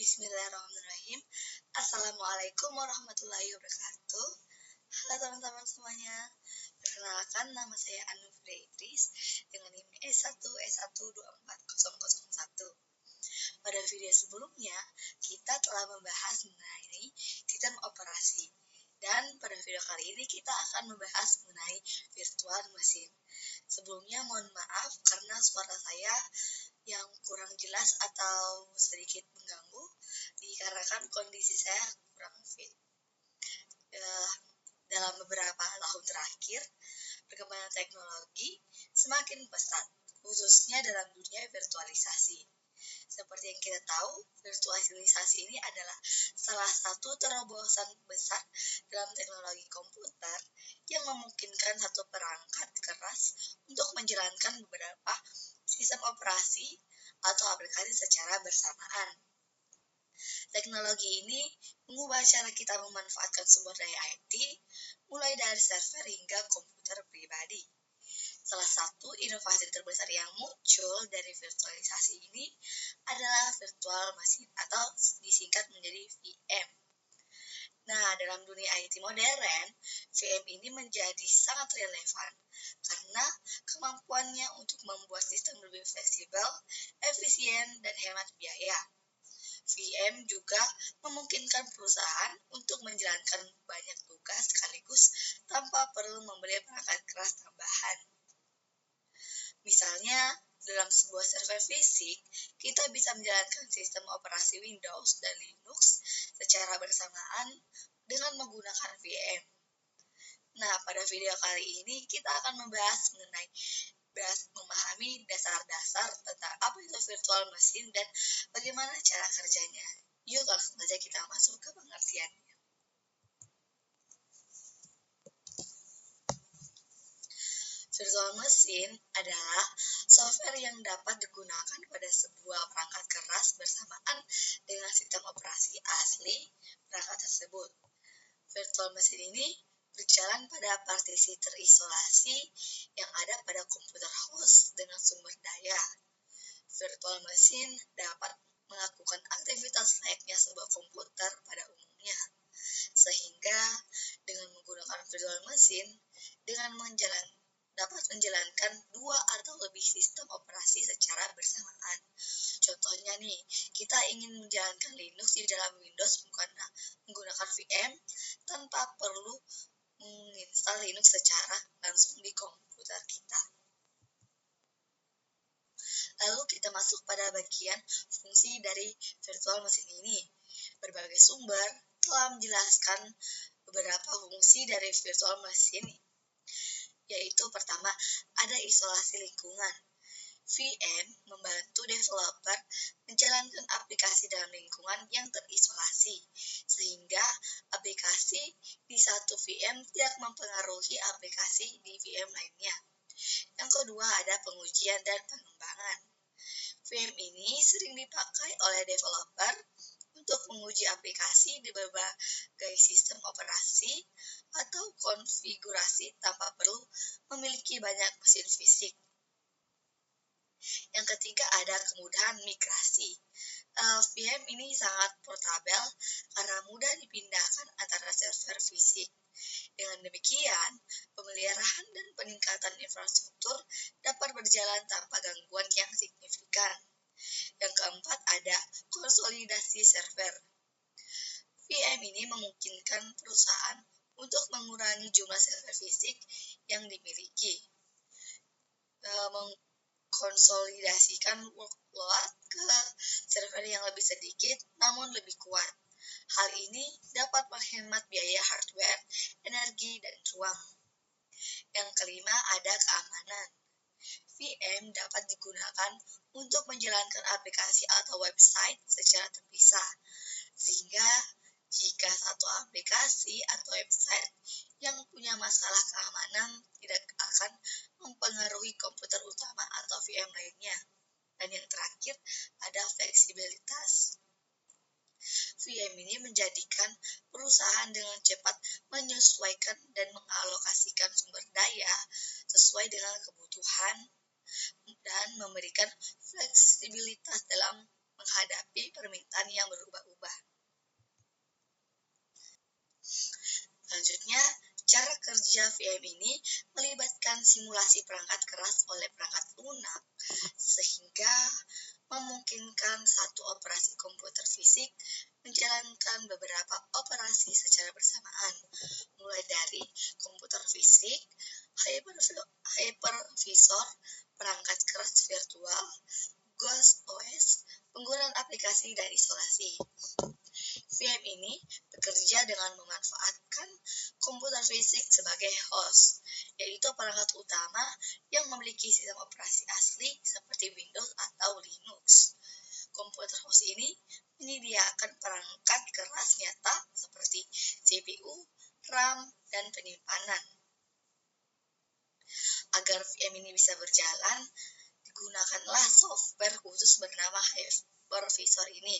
Bismillahirrahmanirrahim. Assalamualaikum warahmatullahi wabarakatuh. Halo teman-teman semuanya. Perkenalkan, nama saya Anufri Idris dengan NIM E1S1240001. Pada video sebelumnya, kita telah membahas mengenai sistem operasi. Dan pada video kali ini kita akan membahas mengenai virtual machine. Sebelumnya mohon maaf karena suara saya yang kurang jelas atau sedikit mengganggu dikarenakan kondisi saya kurang fit. Dalam beberapa tahun terakhir, perkembangan teknologi semakin pesat, khususnya dalam dunia virtualisasi. Seperti yang kita tahu, virtualisasi ini adalah salah satu terobosan besar dalam teknologi komputer yang memungkinkan satu perangkat keras untuk menjalankan beberapa sistem operasi atau aplikasi secara bersamaan. Teknologi ini mengubah cara kita memanfaatkan sumber daya IT, mulai dari server hingga komputer pribadi. Salah satu inovasi terbesar yang muncul dari virtualisasi ini adalah virtual machine atau disingkat menjadi VM. Nah, dalam dunia IT modern, VM ini menjadi sangat relevan karena kemampuannya untuk membuat sistem lebih fleksibel, efisien, dan hemat biaya. VM juga memungkinkan perusahaan untuk menjalankan banyak tugas sekaligus tanpa perlu membeli perangkat keras tambahan. Misalnya, dalam sebuah server fisik, kita bisa menjalankan sistem operasi Windows dan Linux secara bersamaan dengan menggunakan VM. Nah, pada video kali ini kita akan membahas mengenai memahami dasar-dasar tentang apa itu virtual machine dan bagaimana cara kerjanya. Yuk langsung saja kita masuk ke pengertiannya. Virtual machine adalah software yang dapat digunakan pada sebuah perangkat keras bersamaan dengan sistem operasi asli perangkat tersebut. Virtual machine ini berjalan pada partisi terisolasi yang ada pada komputer host dengan sumber daya. Virtual machine dapat melakukan aktivitas layaknya sebuah komputer pada umumnya. Sehingga dengan menggunakan virtual machine dapat menjalankan dua atau lebih sistem operasi secara bersamaan. Contohnya nih, kita ingin menjalankan Linux di dalam Windows menggunakan VM tanpa perlu menginstal Linux secara langsung di komputer kita. Lalu kita masuk pada bagian fungsi dari virtual machine ini. Berbagai sumber telah menjelaskan beberapa fungsi dari virtual machine, yaitu pertama, ada isolasi lingkungan. VM membantu developer menjalankan aplikasi dalam lingkungan yang terisolasi, sehingga aplikasi di satu VM tidak mempengaruhi aplikasi di VM lainnya. Yang kedua, ada pengujian dan pengembangan. VM ini sering dipakai oleh developer untuk menguji aplikasi di berbagai sistem operasi atau konfigurasi tanpa perlu memiliki banyak mesin fisik. Yang ketiga, ada kemudahan migrasi. VM ini sangat portabel karena mudah dipindahkan antara server fisik. Dengan demikian, pemeliharaan dan peningkatan infrastruktur dapat berjalan tanpa gangguan yang signifikan. Yang keempat, ada konsolidasi server. VM ini memungkinkan perusahaan untuk mengurangi jumlah server fisik yang dimiliki, mengkonsolidasikan workload ke server yang lebih sedikit namun lebih kuat. Hal ini dapat menghemat biaya hardware, energi, dan ruang. Yang kelima, ada keamanan. VM dapat digunakan untuk menjalankan aplikasi atau website secara terpisah, sehingga jika satu aplikasi atau website yang punya masalah keamanan tidak akan mempengaruhi komputer utama atau VM lainnya. Dan yang terakhir, ada fleksibilitas. VM ini menjadikan perusahaan dengan cepat menyesuaikan dan mengalokasikan sumber daya sesuai dengan kebutuhan dan memberikan fleksibilitas dalam menghadapi permintaan yang berubah simulasi perangkat keras oleh perangkat lunak, sehingga memungkinkan satu operasi komputer fisik menjalankan beberapa operasi secara bersamaan, mulai dari komputer fisik, hypervisor, perangkat keras virtual, Ghost OS, penggunaan aplikasi dan isolasi. VM ini bekerja dengan memanfaatkan komputer fisik sebagai host, yaitu perangkat utama yang memiliki sistem operasi asli seperti Windows atau Linux. Komputer host ini menyediakan perangkat keras nyata seperti CPU, RAM, dan penyimpanan. Agar VM ini bisa berjalan, digunakanlah software khusus bernama hypervisor ini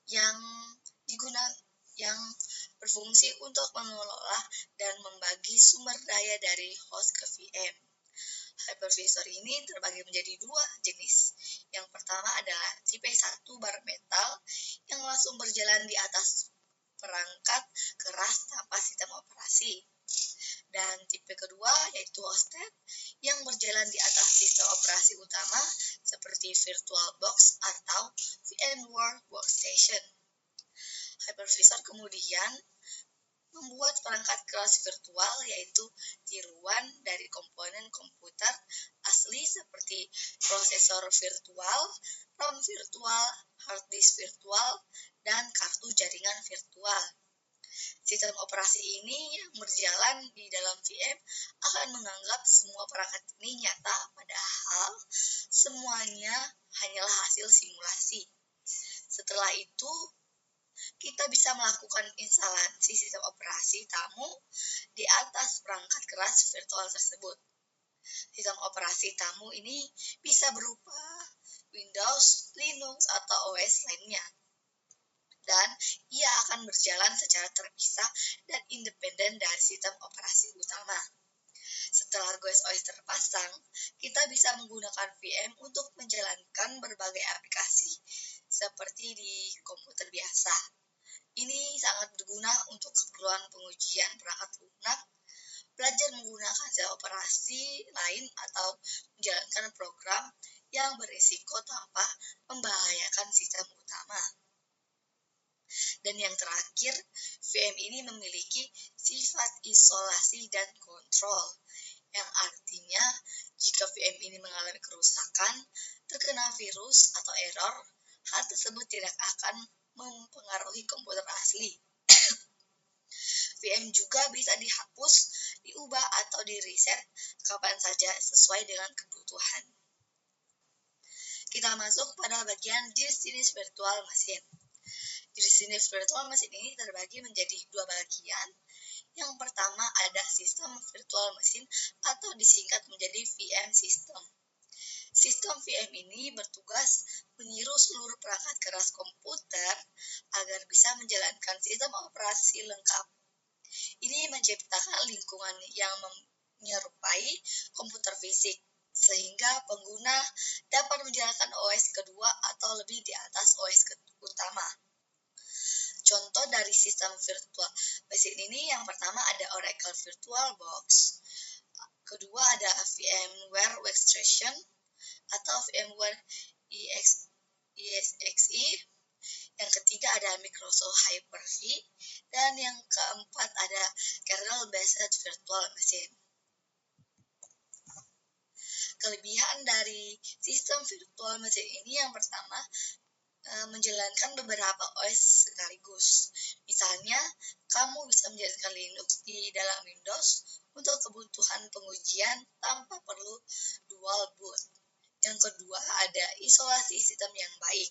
yang berfungsi untuk mengelola dan membagi sumber daya dari host ke VM. Hypervisor ini terbagi menjadi dua jenis. Yang pertama adalah tipe 1 bare metal yang langsung berjalan di atas perangkat keras tanpa sistem operasi. Dan tipe kedua yaitu hosted yang berjalan di atas sistem operasi utama seperti VirtualBox atau VMware Workstation. Hypervisor kemudian membuat perangkat keras virtual yaitu tiruan dari komponen komputer asli seperti prosesor virtual, RAM virtual, hard disk virtual, dan kartu jaringan virtual. Sistem operasi ini yang berjalan di dalam VM akan menganggap semua perangkat ini nyata, padahal semuanya hanyalah hasil simulasi. Setelah itu, kita bisa melakukan instalasi sistem operasi tamu di atas perangkat keras virtual tersebut. Sistem operasi tamu ini bisa berupa Windows, Linux, atau OS lainnya. Dan ia akan berjalan secara terpisah dan independen dari sistem operasi utama. Setelah Ghost OS terpasang, kita bisa menggunakan VM untuk menjalankan berbagai aplikasi seperti di komputer biasa. Ini sangat berguna untuk keperluan pengujian perangkat lunak, belajar menggunakan sistem operasi lain, atau menjalankan program yang berisiko tanpa membahayakan sistem utama. Dan yang terakhir, VM ini memiliki sifat isolasi dan kontrol, yang artinya jika VM ini mengalami kerusakan, terkena virus atau error, hal tersebut tidak akan mempengaruhi komputer asli. VM juga bisa dihapus, diubah, atau di-reset kapan saja sesuai dengan kebutuhan. Kita masuk pada bagian jenis virtual machine. Jenis virtual machine ini terbagi menjadi dua bagian. Yang pertama ada sistem virtual machine atau disingkat menjadi VM system. Sistem VM ini bertugas meniru seluruh perangkat keras komputer agar bisa menjalankan sistem operasi lengkap. Ini menciptakan lingkungan yang menyerupai komputer fisik, sehingga pengguna dapat menjalankan OS kedua atau lebih di atas OS utama. Contoh dari sistem virtual machine ini yang pertama ada Oracle VirtualBox, kedua ada VMware Workstation atau VMware ESXi, yang ketiga ada Microsoft Hyper-V, dan yang keempat ada kernel-based virtual machine. Kelebihan dari sistem virtual machine ini yang pertama, menjalankan beberapa OS sekaligus. Misalnya, kamu bisa menjalankan Linux di dalam Windows untuk kebutuhan pengujian tanpa perlu dual boot. Yang kedua, ada isolasi sistem yang baik.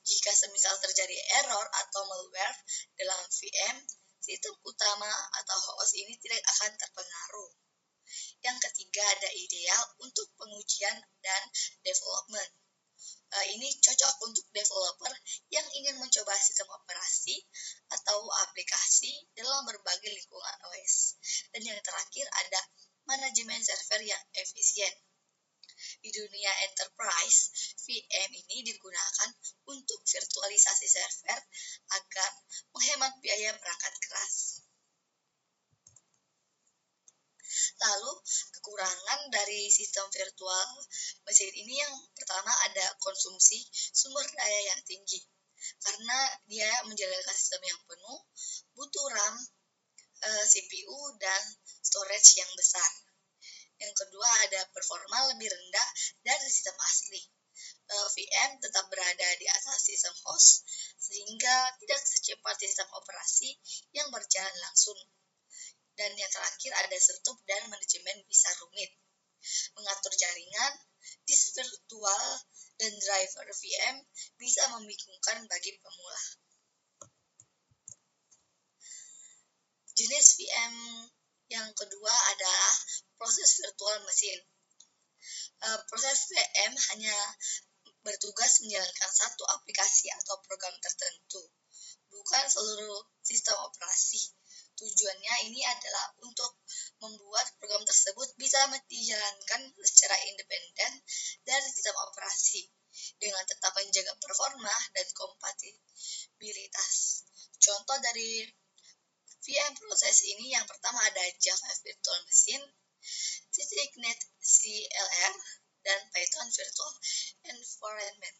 Jika semisal terjadi error atau malware dalam VM, sistem utama atau host ini tidak akan terpengaruh. Yang ketiga, ada ideal untuk pengujian dan development. Ini cocok untuk developer yang ingin mencoba sistem operasi atau aplikasi dalam berbagai lingkungan OS. Dan yang terakhir ada manajemen server yang efisien. Di dunia enterprise, VM ini digunakan untuk virtualisasi server agar menghemat biaya perangkat keras. Lalu, sistem virtual mesin ini yang pertama ada konsumsi sumber daya yang tinggi. Karena dia menjalankan sistem yang penuh, butuh RAM, CPU, dan storage yang besar. Yang kedua ada performa lebih rendah dari sistem asli. VM tetap berada di atas sistem host, sehingga tidak secepat sistem operasi yang berjalan langsung. Dan yang terakhir ada setup dan manajemen bisa rumit. Mengatur jaringan, disk virtual, dan driver VM bisa membingungkan bagi pemula. Jenis VM yang kedua adalah proses virtual mesin. Proses VM hanya bertugas menjalankan satu aplikasi atau program tertentu, bukan seluruh sistem operasi. Tujuannya ini adalah untuk membuat program tersebut bisa dijalankan secara independen dari sistem operasi, dengan tetap menjaga performa dan kompatibilitas. Contoh dari VM proses ini yang pertama ada Java Virtual Machine, .NET CLR, dan Python Virtual Environment.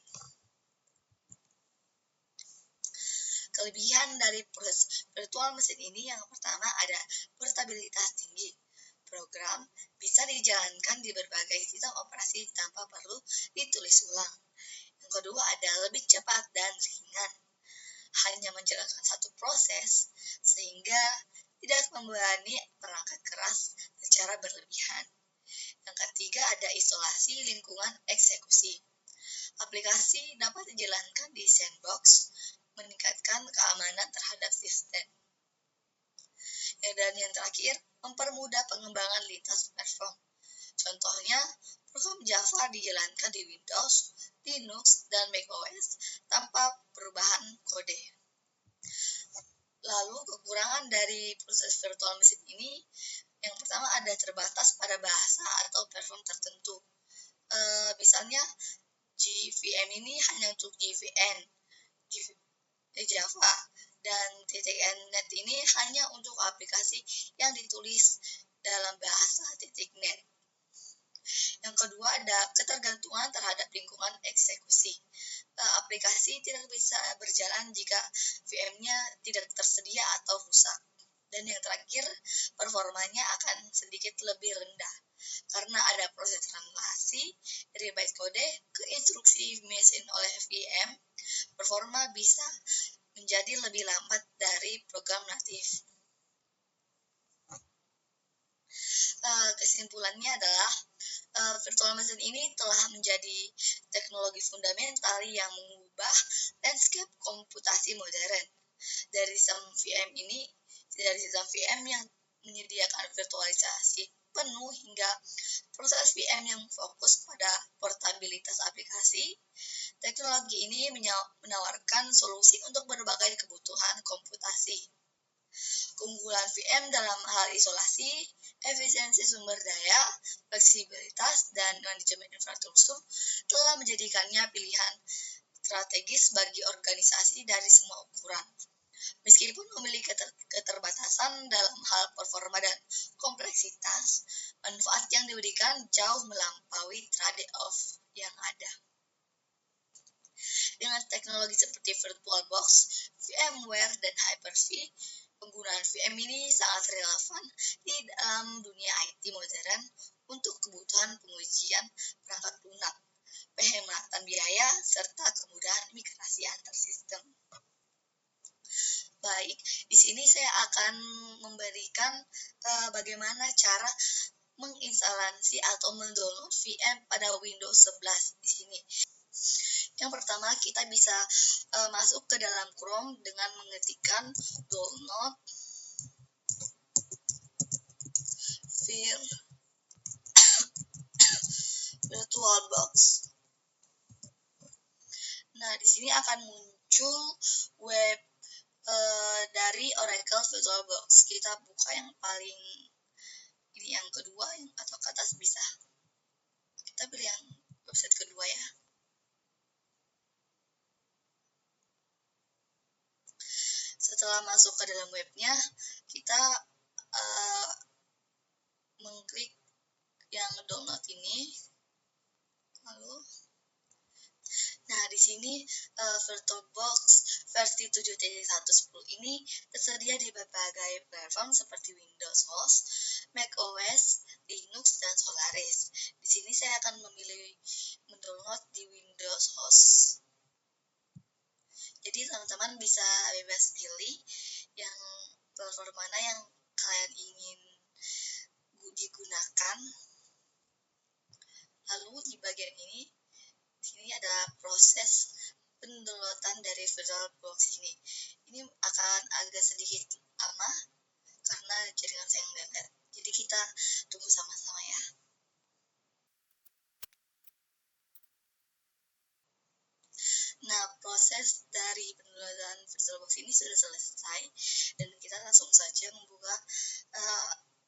Kelebihan dari proses virtual mesin ini yang pertama ada portabilitas tinggi. Program bisa dijalankan di berbagai sistem operasi tanpa perlu ditulis ulang. Yang kedua ada lebih cepat dan ringan. Hanya menjalankan satu proses sehingga tidak membebani perangkat keras secara berlebihan. Yang ketiga ada isolasi lingkungan eksekusi. Aplikasi dapat dijalankan di sandbox, meningkatkan keamanan terhadap sistem. Dan yang terakhir, mempermudah pengembangan lintas platform. Contohnya, program Java dijalankan di Windows, Linux, dan macOS tanpa perubahan kode. Lalu, kekurangan dari proses virtual mesin ini, yang pertama ada terbatas pada bahasa atau platform tertentu. Misalnya, JVM ini hanya untuk JVM, Java, dan .NET ini hanya untuk aplikasi yang ditulis dalam bahasa .NET. Yang kedua ada ketergantungan terhadap lingkungan eksekusi. Aplikasi tidak bisa berjalan jika VM-nya tidak tersedia atau rusak. Dan yang terakhir, performanya akan sedikit lebih rendah karena ada proses translasi dari bytecode ke instruksi mesin oleh VM. Performa bisa menjadi lebih lambat dari program natif. Kesimpulannya adalah virtual machine ini telah menjadi teknologi fundamental yang mengubah landscape komputasi modern. Dari sistem VM yang menyediakan virtualisasi penuh hingga proses VM yang fokus pada portabilitas aplikasi, teknologi ini menawarkan solusi untuk berbagai kebutuhan komputasi. Keunggulan VM dalam hal isolasi, efisiensi sumber daya, fleksibilitas, dan manajemen infrastruktur telah menjadikannya pilihan strategis bagi organisasi dari semua ukuran. Meskipun memiliki keterbatasan dalam hal performa dan kompleksitas, manfaat yang diberikan jauh melampaui trade-off yang ada. Dengan teknologi seperti VirtualBox, VMware, dan Hyper-V, penggunaan VM ini sangat relevan di dalam dunia IT modern untuk kebutuhan pengujian perangkat lunak, penghematan biaya, serta kemudahan migrasi antar sistem. Baik, di sini saya akan memberikan bagaimana cara menginstalasi atau mendownload VM pada Windows 11 di sini. Yang pertama, kita bisa masuk ke dalam Chrome dengan mengetikkan download VirtualBox. Nah, di sini akan muncul web dari Oracle VirtualBox. Kita buka yang paling ini, yang kedua atau ke atas bisa. Kita pilih yang website kedua ya. Setelah masuk ke dalam webnya, kita mengklik yang download ini. Lalu, nah di sini VirtualBox versi 7.1.10 ini tersedia di berbagai platform seperti Windows OS, Mac OS, Linux, dan Solaris. Di sini saya akan memilih mendownload di Windows OS. Jadi teman-teman bisa bebas pilih yang platform mana yang kalian ingin digunakan. Lalu di bagian ini, sini ada proses pendownloadan dari VirtualBox ini. Ini akan agak sedikit lama karena jaringan saya nggak ada. Jadi kita tunggu sama-sama ya. Nah, proses dari pendownloadan VirtualBox ini sudah selesai dan kita langsung saja membuka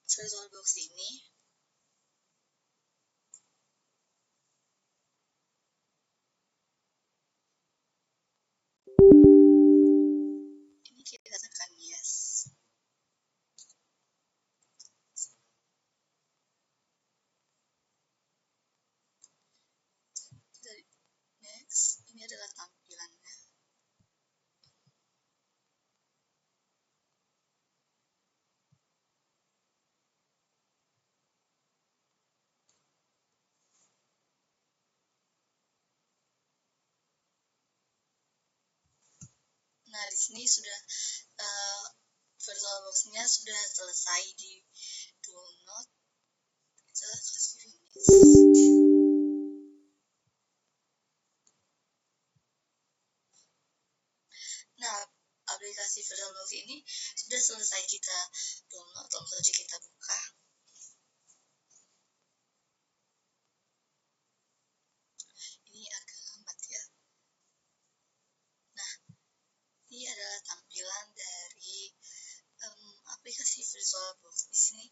VirtualBox ini. Ini kita tekan yes. Next, ini adalah tampilannya. Nah, di sini sudah VirtualBox-nya sudah selesai di download. Kita kasih finish. Nah, aplikasi VirtualBox ini sudah selesai kita download, langsung saja kita buka. Ini agak lambat ya. Nah, ini adalah tampilan dari aplikasi VirtualBox. Di sini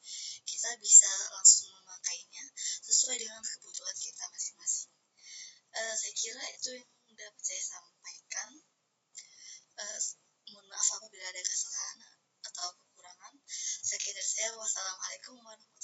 kita bisa langsung memakainya sesuai dengan kebutuhan kita masing-masing. Saya kira itu yang dapat saya sampaikan. Mohon maaf apabila ada kesalahan atau kekurangan. Sekian dari saya. Wassalamualaikum warahmatullahi wabarakatuh.